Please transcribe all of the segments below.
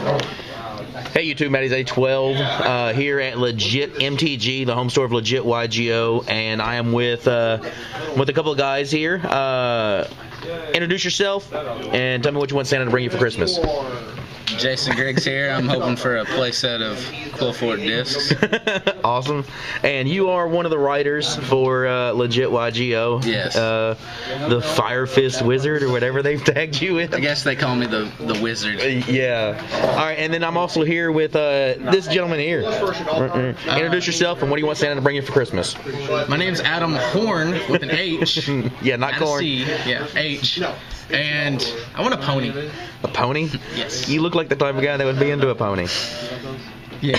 Hey YouTube, Matty's A12 here at LegitMTG, the home store of LegitYGO, and I am with a couple of guys here. Introduce yourself and tell me what you want Santa to bring you for Christmas. Jason Griggs here. I'm hoping for a playset of Quillfort discs. Awesome. And you are one of the writers for LegitYGO. Yes. The Fire Fist Wizard or whatever they've tagged you with. I guess they call me the Wizard. Yeah. All right, and then I'm also here with this gentleman here. Introduce yourself and what do you want Santa to bring you for Christmas? My name's Adam Horn with an H. Yeah, not corn. C. Yeah, H. And I want a pony. A pony? Yes. You look like the type of guy that would be into a pony. Yeah.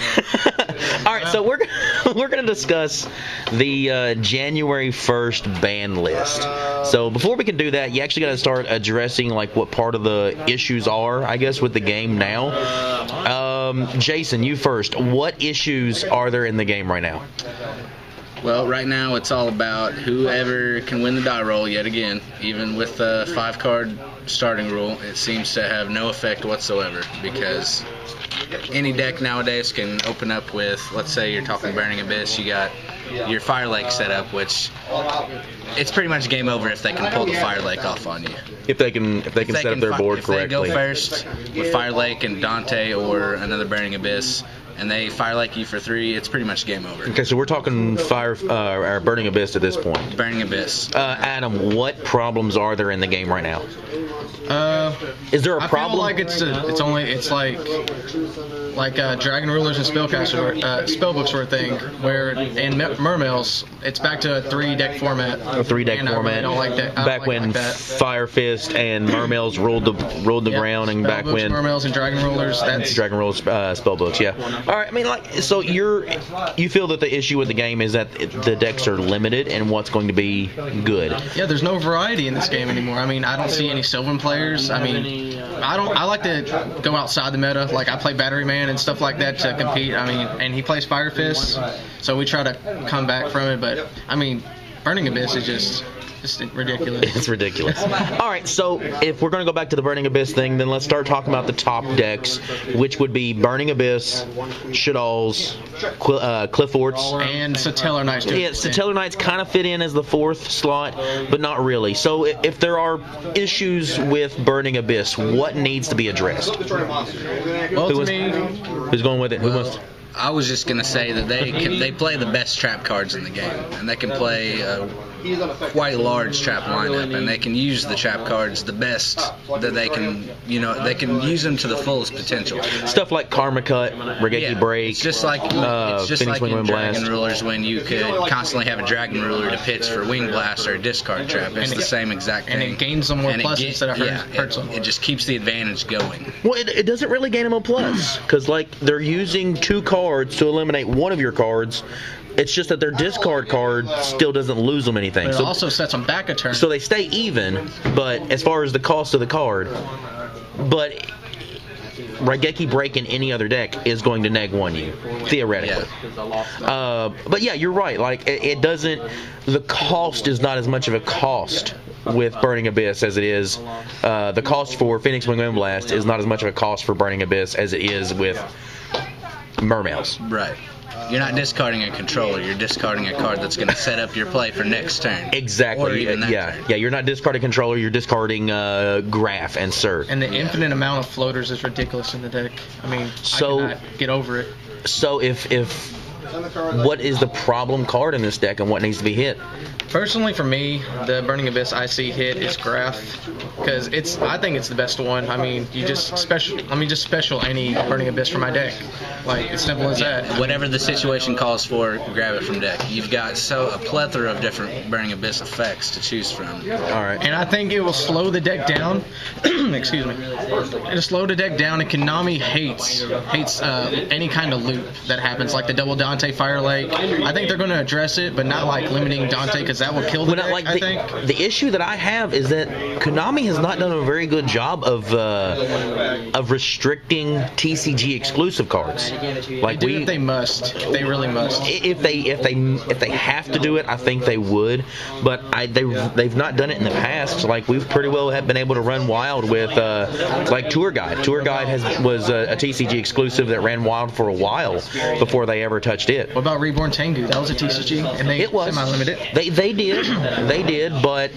All right, so we're going to discuss the January 1st ban list. So before we can do that, you actually got to start addressing like what part of the issues are, I guess, with the game now. Jason, you first. What issues are there in the game right now? Well, right now it's all about whoever can win the die roll yet again. Even with the 5-card starting rule, it seems to have no effect whatsoever because any deck nowadays can open up with, let's say you're talking Burning Abyss, you got your Fire Lake set up, which it's pretty much game over if they can pull the Fire Lake off on you. If they can set up their board correctly. If they go first with Fire Lake and Dante or another Burning Abyss, and they Fire Lake you for 3, it's pretty much game over. Okay, so we're talking or Burning Abyss at this point. Burning Abyss. Adam, what problems are there in the game right now? Is there a problem? I feel like it's like Dragon Rulers and Spellbooks were a thing, where in Mermails it's back to a 3-deck format. A 3-deck format. I don't like that. Back when Fire Fist and Mermails ruled the ground, and back when Mermails and Dragon Rulers. That's Dragon Rulers Spellbooks. Yeah. All right. I mean, so you feel that the issue with the game is that the decks are limited and what's going to be good. Yeah, there's no variety in this game anymore. I mean, I don't see any Sylvan players. I mean, I like to go outside the meta. Like I play Battery Man and stuff like that to compete. I mean, and he plays Fire Fist, so we try to come back from it. But I mean, Burning Abyss is just ridiculous. It's ridiculous. All right, so if we're going to go back to the Burning Abyss thing, then let's start talking about the top decks, which would be Burning Abyss, Shaddolls, Clifforts, and Satellar Knights. Yeah, Satellar Knights kind of fit in as the 4th slot, but not really. So if there are issues with Burning Abyss, what needs to be addressed? Well, who's going with it? Who wants? I was just gonna say that they play the best trap cards in the game, and they can play quite large trap lineup, and they can use the trap cards the best that they can. They can use them to the fullest potential. Stuff like Karma Cut, Regeki Break. It's just like in Dragon Rulers when you could constantly have a Dragon Ruler to pitch for Wing Blast or a discard trap. It's the same exact thing. And it gains them more plus instead of hurts them. It just keeps the advantage going. Well, it doesn't really gain them a plus because like they're using 2 cards to eliminate one of your cards. It's just that their discard card still doesn't lose them anything. But it also sets them back a turn. So they stay even, but as far as the cost of the card, but Regeki Break in any other deck is going to neg 1 you, theoretically. Yeah. But yeah, you're right. Like it doesn't. The cost is not as much of a cost with Burning Abyss as it is. The cost for Phoenix Wing Blast is not as much of a cost for Burning Abyss as it is with Mermails. Right. You're not discarding a controller. You're discarding a card that's going to set up your play for next turn. Exactly. Or even that turn. Yeah. You're not discarding controller. You're discarding Graph and Sir. And the infinite amount of floaters is ridiculous in the deck. I mean, I cannot get over it. So if what is the problem card in this deck and what needs to be hit? Personally, for me, the Burning Abyss I see hit is Graph, because I think it's the best one. I mean, just special any Burning Abyss for my deck. Like, as simple as that. Whatever the situation calls for, grab it from deck. You've got a plethora of different Burning Abyss effects to choose from. All right. And I think it will slow the deck down. Excuse me. It'll slow the deck down, and Konami hates any kind of loop that happens, like the double Dante Dante Fire Lake. I think they're going to address it, but not like limiting Dante because that will kill the deck, I think. The issue that I have is that Konami has not done a very good job of restricting TCG exclusive cards. Like if they must, they really must. If they have to do it, I think they would. But they've not done it in the past. Like we've pretty well have been able to run wild with like Tour Guide. Tour Guide was a TCG exclusive that ran wild for a while before they ever touched it. What about Reborn Tengu? That was a TCG, and it was semi-limited. They did, but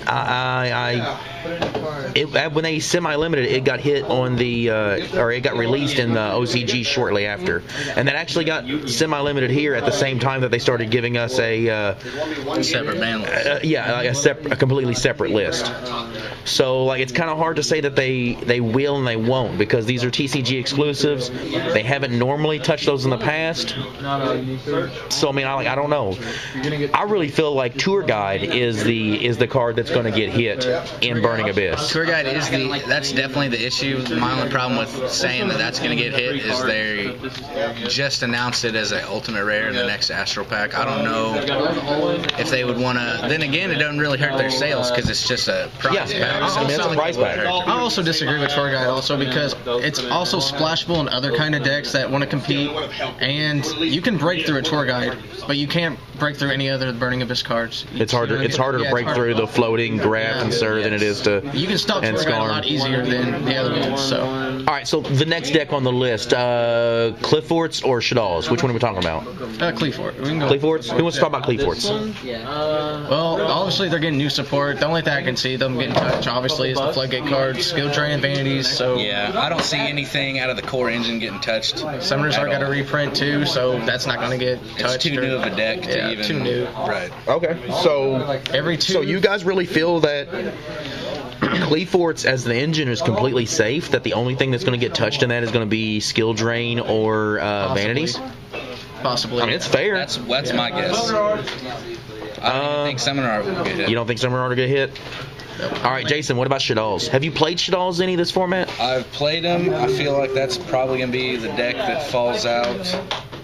when they semi-limited, it got hit on the or it got released in the OCG shortly after, and that actually got semi-limited here at the same time that they started giving us a separate ban list. A completely separate list. So like it's kind of hard to say that they will and they won't because these are TCG exclusives. They haven't normally touched those in the past. So I mean I don't know. I really feel like Tour Guide is the card that's going to get hit in Burning Abyss. Tour Guide that's definitely the issue. My only problem with saying that's going to get hit is they just announced it as an ultimate rare in the next Astral Pack. I don't know if they would want to. Then again, it doesn't really hurt their sales because it's just a prize pack. It's a prize pack. I also disagree with Tour Guide also because it's also splashable in other kind of decks that want to compete, and you can break through a Tour Guide, but you can't break through any other Burning Abyss cards. It's harder to break through the floating Graft and Sir than it is to. You can stop Tour Guide a lot easier than the other ones. So. All right, so the next deck on the list, Clifforts or Shaddolls? Which one are we talking about? Cleafort. Cleaforts? Who wants to talk about Cleaforts? Well, obviously they're getting new support. The only thing I can see them getting touched, obviously, is the Floodgate cards, Skill Drain, and Vanities. So yeah, I don't see anything out of the core engine getting touched. Summoners are got a reprint too, so that's not going to get touched. It's too new of a deck to even. Too new. Right. Okay, so So you guys really feel that Cleaforts as the engine is completely safe? That the only thing that's going to get touched in that is going to be Skill Drain or Vanities? Possibly. I mean, it's fair. That's my guess. I don't even think Summoner Art will get hit. You don't think Summoner Art will get hit? All right, Jason, what about Shaddolls? Have you played Shaddolls any of this format? I've played them. I feel like that's probably going to be the deck that falls out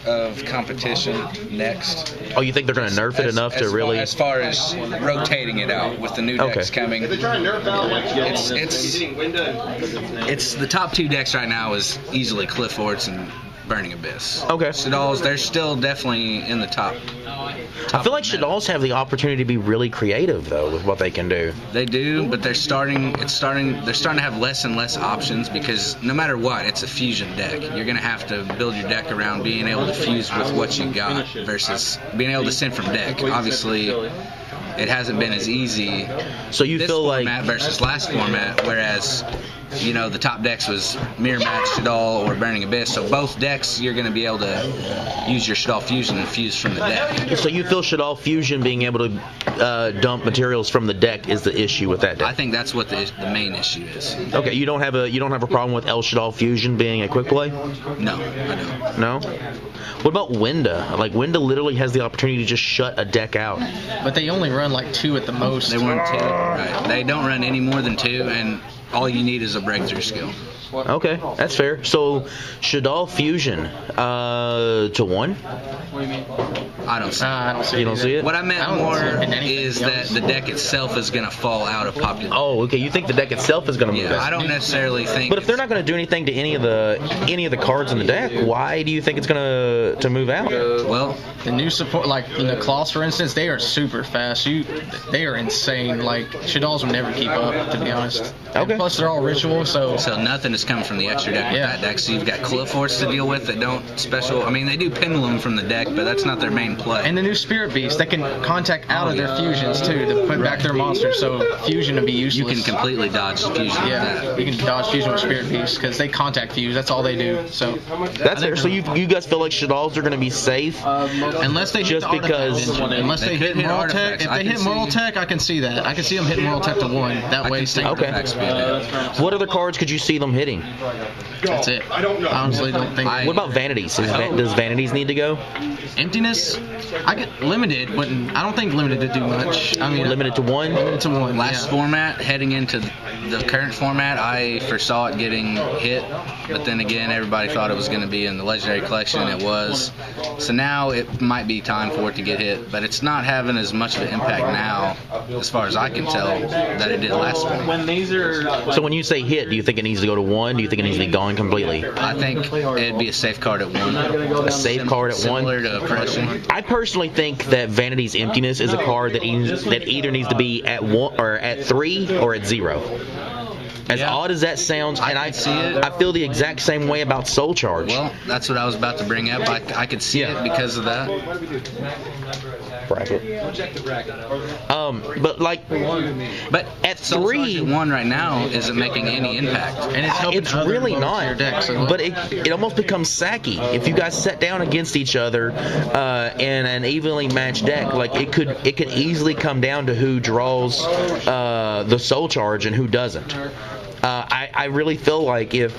of competition next. Oh, you think they're going to nerf it enough to really... As far as rotating it out with the new decks coming. It's the top two decks right now is easily Clifforts and Burning Abyss. Okay. Shaddolls, they're still definitely in the top. I feel like Shaddolls have the opportunity to be really creative though with what they can do. They do, but they're starting to have less and less options because no matter what, it's a fusion deck. You're going to have to build your deck around being able to fuse with what you got versus being able to send from deck. Obviously, it hasn't been as easy. So you this feel format like versus last format, whereas the top decks was Mirror Match, Shaddol, or Burning Abyss. So both decks, you're going to be able to use your Shaddol Fusion and fuse from the deck. So you feel Shaddol Fusion being able to dump materials from the deck is the issue with that deck? I think that's what the main issue is. Okay, you don't have a problem with El Shaddol Fusion being a quick play? No, I don't. No? What about Winda? Like Winda literally has the opportunity to just shut a deck out. But they only run like 2 at the most. They run 2. Right. They don't run any more than 2, and all you need is a breakthrough skill. Okay, that's fair. So, Shaddol Fusion to 1? I don't see it. You don't see it? What I meant more is that the deck itself is going to fall out of popularity. Oh, okay. You think the deck itself is going to move out? I don't necessarily think. But if they're not going to do anything to any of the cards in the deck, why do you think it's going to move out? Well, the new support, like the Claws, for instance, they are super fast. They are insane. Like Shaddolls will never keep up, to be honest. Okay. And plus, they're all ritual, so nothing is coming from the extra deck with that deck. So you've got Clifforts to deal with that don't special. I mean, they do Pendulum from the deck, but that's not their main play. And the new Spirit Beast that can contact out of their fusions too to put back their monsters, so fusion to be useless. You can completely dodge fusion with that. You can dodge fusion with Spirit Beast because they contact fuse. That's all they do. So that's fair. So you guys feel like Shaddolls are going to be safe unless they just hit because unless they hit Moral Tech. If they hit Moral Tech, I can see that. I can see them hitting Moral Tech to 1. That way, okay. What other cards could you see them hitting? That's it. I honestly don't think. What about Vanities? Does Vanities need to go? Emptiness? I get limited, but I don't think limited to do much. I mean, Limited to one? limited to one. Last format, heading into the current format, I foresaw it getting hit, but then again, everybody thought it was going to be in the Legendary Collection, and it was. So now it might be time for it to get hit, but it's not having as much of an impact now, as far as I can tell, that it did last format. So when you say hit, do you think it needs to go to one? Do you think it needs to be gone completely? I think it'd be a safe card at one. A safe card at one? Similar to Oppression. I personally think that Vanity's Emptiness is a card that either needs to be at one or at 3 or at 0. As odd as that sounds, and I see it. I feel the exact same way about Soul Charge. Well, that's what I was about to bring up. I could see it because of that. Bracket. But at Soul Charge 3, at 1 right now isn't making any impact. And it's helping it's other really votes in your not. deck, so But it almost becomes sacky if you guys sit down against each other in an evenly matched deck. Like it could easily come down to who draws the Soul Charge and who doesn't. I really feel like if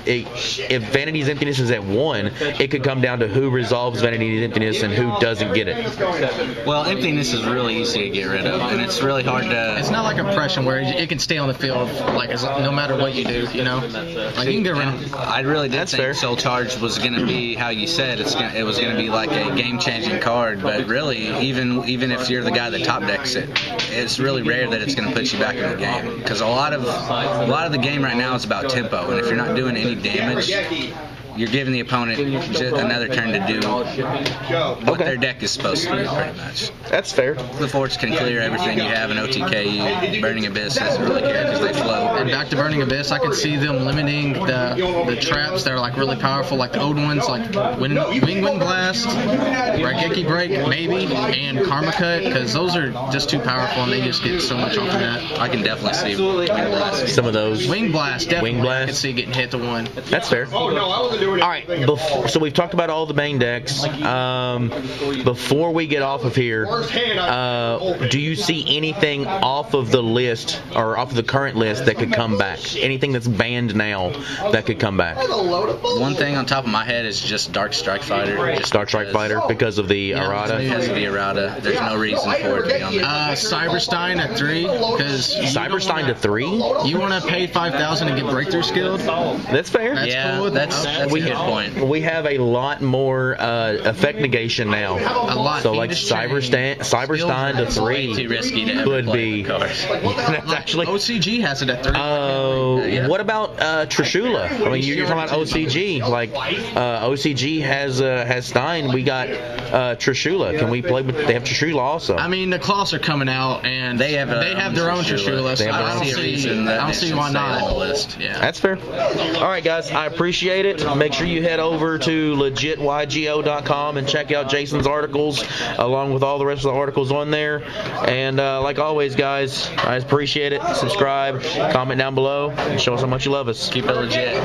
Vanity's Emptiness is at 1, it could come down to who resolves Vanity's Emptiness and who doesn't get it. Well, Emptiness is really easy to get rid of, and it's really hard to... It's not like Oppression where it can stay on the field like no matter what you do, you know? Like you can get around. I really did That's think fair. Soul Charge was going to be, how you said, it was going to be like a game-changing card, but really, even if you're the guy that top decks it, it's really rare that it's going to put you back in the game, because a lot of the game right now is about tempo, and if you're not doing any damage, you're giving the opponent another turn to do what their deck is supposed to do, pretty much. That's fair. The Forts can clear everything you have in OTK. Burning Abyss doesn't really care because they float. And back to Burning Abyss, I could see them limiting the traps that are like really powerful, like the old ones, like Wing Blast, Raigeki Break, maybe, and Karma Cut, because those are just too powerful and they just get so much off of that. I can definitely see Wing Blast. Some of those. Wing Blast, definitely. Wing Blast. I could see getting hit to 1. That's fair. All right, so we've talked about all the main decks. Before we get off of here, do you see anything off of the list or off of the current list that could come back? Anything that's banned now that could come back? One thing on top of my head is just Dark Strike Fighter. Dark Strike Fighter because of the errata? Because of the errata. There's no reason for it to be on there. Cyberstein at 3, because Cyberstein to 3? you want to pay 5,000 and get Breakthrough Skilled. That's fair. That's Yeah, cool. that's a good point. We have a lot more effect negation now. A lot. So like Fiendish Chain, Cyberstein to Skills, 3 Way too risky to ever could play be. the card. That's actually. OCG has it at 3. What about Trishula? I mean, you're talking about OCG. Like OCG has Stein. We got Trishula. Can we play with? They have Trishula also. I mean, the Claws are coming out, and They have their own Trishula. They So have I their don't own see, I don't see why not. On the list. Yeah. That's fair. All right, guys. I appreciate it. Make sure you head over to LegitYGO.com and check out Jason's articles along with all the rest of the articles on there. And like always, guys, I appreciate it. Subscribe, comment down below, and show us how much you love us. Keep it legit.